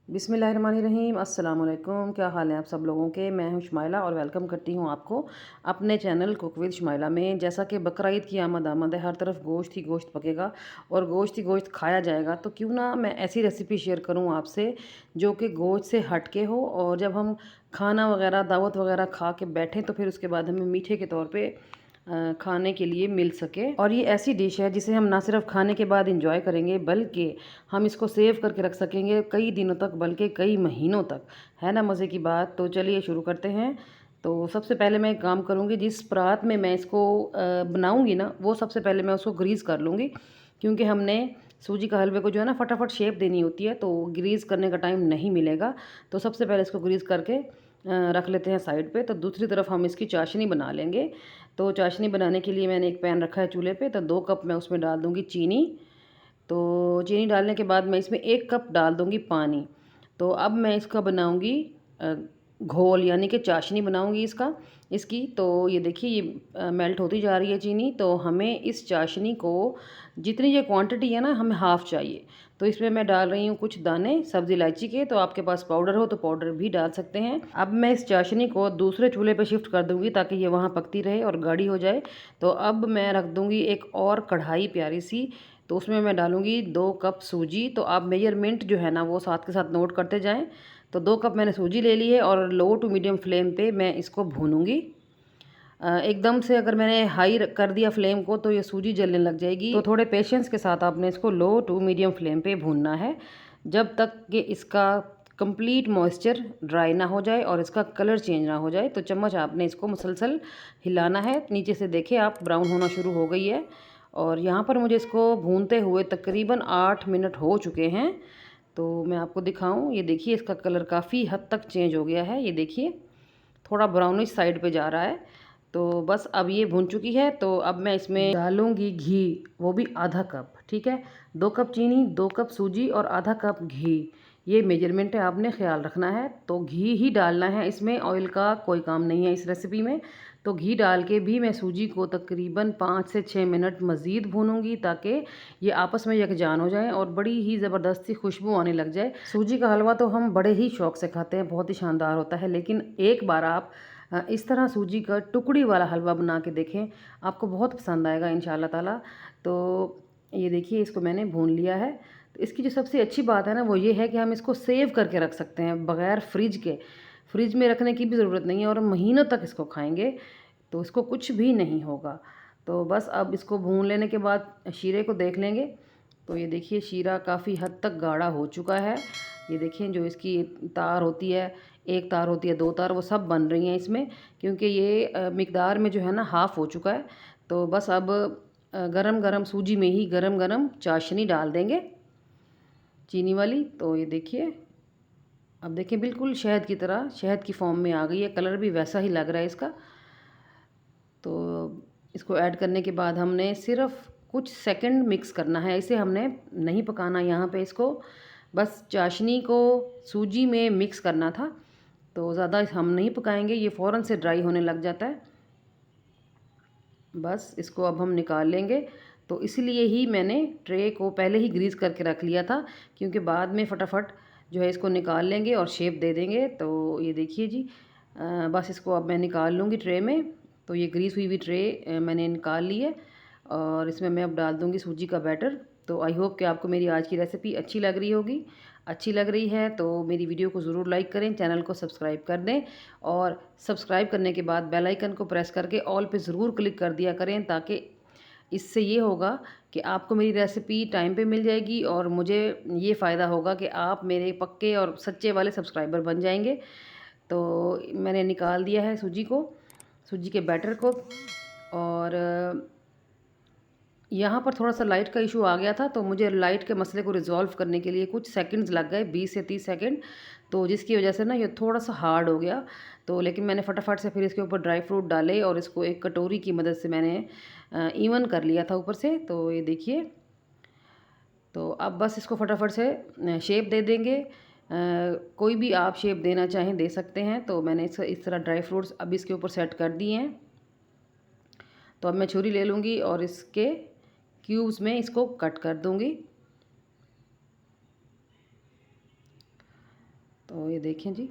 बिस्मिल्लाहिर्रहमानिर्रहीम। अस्सलाम वालेकुम। क्या हाल है आप सब लोगों के। मैं हूं शुमाइला और वेलकम करती हूं आपको अपने चैनल कुक विद शुमाइला में। जैसा कि बकरा ईद की आमद है, हर तरफ गोश्त ही गोश्त पकेगा और गोश्त ही गोश्त खाया जाएगा, तो क्यों ना मैं ऐसी रेसिपी शेयर करूं आपसे जो कि गोश्त से हट के हो, और जब हम खाना वगैरह दावत वगैरह खा के बैठें तो फिर उसके बाद हमें मीठे के तौर पर खाने के लिए मिल सके। और ये ऐसी डिश है जिसे हम ना सिर्फ खाने के बाद इंजॉय करेंगे, बल्कि हम इसको सेव करके रख सकेंगे कई दिनों तक, बल्कि कई महीनों तक। है ना मज़े की बात। तो चलिए शुरू करते हैं। तो सबसे पहले मैं एक काम करूँगी, जिस परात में मैं इसको बनाऊँगी ना, वो सबसे पहले मैं उसको ग्रीस कर लूँगी, क्योंकि हमने सूजी का हलवे को जो है ना फटाफट शेप देनी होती है, तो ग्रीस करने का टाइम नहीं मिलेगा। तो सबसे पहले इसको ग्रीस करके रख लेते हैं साइड पे। तो दूसरी तरफ हम इसकी चाशनी बना लेंगे। तो चाशनी बनाने के लिए मैंने एक पैन रखा है चूल्हे पे। तो 2 कप मैं उसमें डाल दूँगी चीनी। तो चीनी डालने के बाद मैं इसमें 1 कप डाल दूँगी पानी। तो अब मैं इसका बनाऊँगी घोल, यानी कि चाशनी बनाऊँगी इसकी। तो ये देखिए, ये मेल्ट होती जा रही है चीनी। तो हमें इस चाशनी को, जितनी ये क्वांटिटी है ना, हमें हाफ़ चाहिए। तो इसमें मैं डाल रही हूँ कुछ दाने सब्ज़ी इलायची के। तो आपके पास पाउडर हो तो पाउडर भी डाल सकते हैं। अब मैं इस चाशनी को दूसरे चूल्हे पे शिफ्ट कर दूँगी ताकि ये वहाँ पकती रहे और गाढ़ी हो जाए। तो अब मैं रख दूँगी एक और कढ़ाई प्यारी सी। तो उसमें मैं डालूँगी 2 कप सूजी। तो आप मेजरमेंट जो है ना वो साथ के साथ नोट करते जाएँ। तो 2 कप मैंने सूजी ले ली है और लो टू मीडियम फ्लेम पे मैं इसको भूनूँगी। एकदम से अगर मैंने हाई कर दिया फ्लेम को तो ये सूजी जलने लग जाएगी। तो थोड़े पेशेंस के साथ आपने इसको लो टू मीडियम फ्लेम पे भूनना है, जब तक कि इसका कंप्लीट मॉइस्चर ड्राई ना हो जाए और इसका कलर चेंज ना हो जाए। तो चम्मच आपने इसको मुसलसल हिलाना है। नीचे से देखिए आप, ब्राउन होना शुरू हो गई है। और यहाँ पर मुझे इसको भूनते हुए तकरीबन 8 मिनट हो चुके हैं। तो मैं आपको दिखाऊं, ये देखिए इसका कलर काफ़ी हद तक चेंज हो गया है। ये देखिए थोड़ा ब्राउनिश साइड पे जा रहा है। तो बस अब ये भुन चुकी है। तो अब मैं इसमें डालूंगी घी, वो भी आधा कप। ठीक है, 2 कप चीनी, 2 कप सूजी और आधा कप घी। ये मेजरमेंट है, आपने ख्याल रखना है। तो घी ही डालना है इसमें, ऑयल का कोई काम नहीं है इस रेसिपी में। तो घी डाल के भी मैं सूजी को तकरीबन 5 से 6 मिनट मज़ीद भूनूंगी, ताकि ये आपस में यकजान हो जाएं और बड़ी ही ज़बरदस्त सी खुशबू आने लग जाए। सूजी का हलवा तो हम बड़े ही शौक़ से खाते हैं, बहुत ही शानदार होता है। लेकिन एक बार आप इस तरह सूजी का टुकड़ी वाला हलवा बना के देखें, आपको बहुत पसंद आएगा इंशाल्लाह ताला। तो ये देखिए इसको मैंने भून लिया है। तो इसकी जो सबसे अच्छी बात है ना, वो ये है कि हम इसको सेव करके रख सकते हैं बग़ैर फ्रिज के। फ्रिज में रखने की भी ज़रूरत नहीं है और हम महीनों तक इसको खाएँगे, तो इसको कुछ भी नहीं होगा। तो बस अब इसको भून लेने के बाद शीरे को देख लेंगे। तो ये देखिए शीरा काफ़ी हद तक गाढ़ा हो चुका है। ये देखिए जो इसकी तार होती है, 1 तार होती है, 2 तार, वो सब बन रही हैं इसमें, क्योंकि ये मिकदार में जो है ना हाफ़ हो चुका है। तो बस अब गरम-गरम सूजी में ही गरम-गरम चाशनी डाल देंगे, चीनी वाली। तो ये देखिए, अब देखिए बिल्कुल शहद की तरह, शहद की फ़ॉर्म में आ गई है, कलर भी वैसा ही लग रहा है इसका। तो इसको ऐड करने के बाद हमने सिर्फ़ कुछ सेकंड मिक्स करना है, इसे हमने नहीं पकाना यहाँ पे इसको। बस चाशनी को सूजी में मिक्स करना था। तो ज़्यादा हम नहीं पकाएंगे, ये फ़ौरन से ड्राई होने लग जाता है। बस इसको अब हम निकाल लेंगे। तो इसलिए ही मैंने ट्रे को पहले ही ग्रीस करके रख लिया था, क्योंकि बाद में फटाफट जो है इसको निकाल लेंगे और शेप दे देंगे। तो ये देखिए जी, बस इसको अब मैं निकाल लूँगी ट्रे में। तो ये ग्रीस हुई हुई ट्रे मैंने निकाल ली है और इसमें मैं अब डाल दूँगी सूजी का बैटर। तो आई होप कि आपको मेरी आज की रेसिपी अच्छी लग रही होगी। अच्छी लग रही है तो मेरी वीडियो को ज़रूर लाइक करें, चैनल को सब्सक्राइब कर दें और सब्सक्राइब करने के बाद बेल आइकन को प्रेस करके ऑल पे ज़रूर क्लिक कर दिया करें, ताकि इससे ये होगा कि आपको मेरी रेसिपी टाइम पे मिल जाएगी और मुझे ये फ़ायदा होगा कि आप मेरे पक्के और सच्चे वाले सब्सक्राइबर बन जाएंगे। तो मैंने निकाल दिया है सूजी के बैटर को। और यहाँ पर थोड़ा-सा लाइट का इशू आ गया था, तो मुझे लाइट के मसले को रिज़ॉल्व करने के लिए कुछ सेकंड्स लग गए, 20 से 30 सेकंड। तो जिसकी वजह से ना ये थोड़ा-सा हार्ड हो गया। तो लेकिन मैंने फटाफट से फिर इसके ऊपर ड्राई फ्रूट डाले और इसको एक कटोरी की मदद से मैंने इवन कर लिया था ऊपर से। तो ये देखिए, तो अब बस इसको फटाफट से शेप दे देंगे। कोई भी आप शेप देना चाहें दे सकते हैं। तो मैंने इस तरह ड्राई फ्रूट्स अब इसके ऊपर सेट कर दिए हैं। तो अब मैं छुरी ले लूँगी और इसके क्यूब्स में इसको कट कर दूँगी। तो ये देखें जी,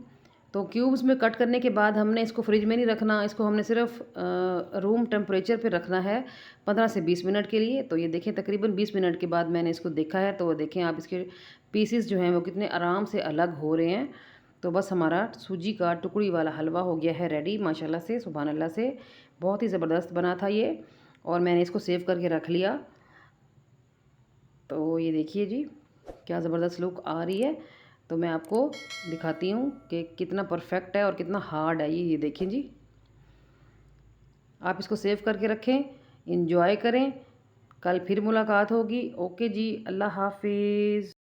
तो क्यूब्स में कट करने के बाद हमने इसको फ्रिज में नहीं रखना, इसको हमने सिर्फ रूम टेम्परेचर पे रखना है 15 से 20 मिनट के लिए। तो ये देखें तकरीबन 20 मिनट के बाद मैंने इसको देखा है, तो देखें आप इसके पीसेस जो हैं वो कितने आराम से अलग हो रहे हैं। तो बस हमारा सूजी का टुकड़ी वाला हलवा हो गया है रेडी माशाल्लाह से, सुभान अल्लाह से। बहुत ही ज़बरदस्त बना था ये, और मैंने इसको सेव करके रख लिया। तो ये देखिए जी, क्या ज़बरदस्त लुक आ रही है। तो मैं आपको दिखाती हूँ कि कितना परफेक्ट है और कितना हार्ड है ये देखें जी। आप इसको सेव करके रखें, इंजॉय करें। कल फिर मुलाकात होगी। ओके जी, अल्लाह हाफिज़।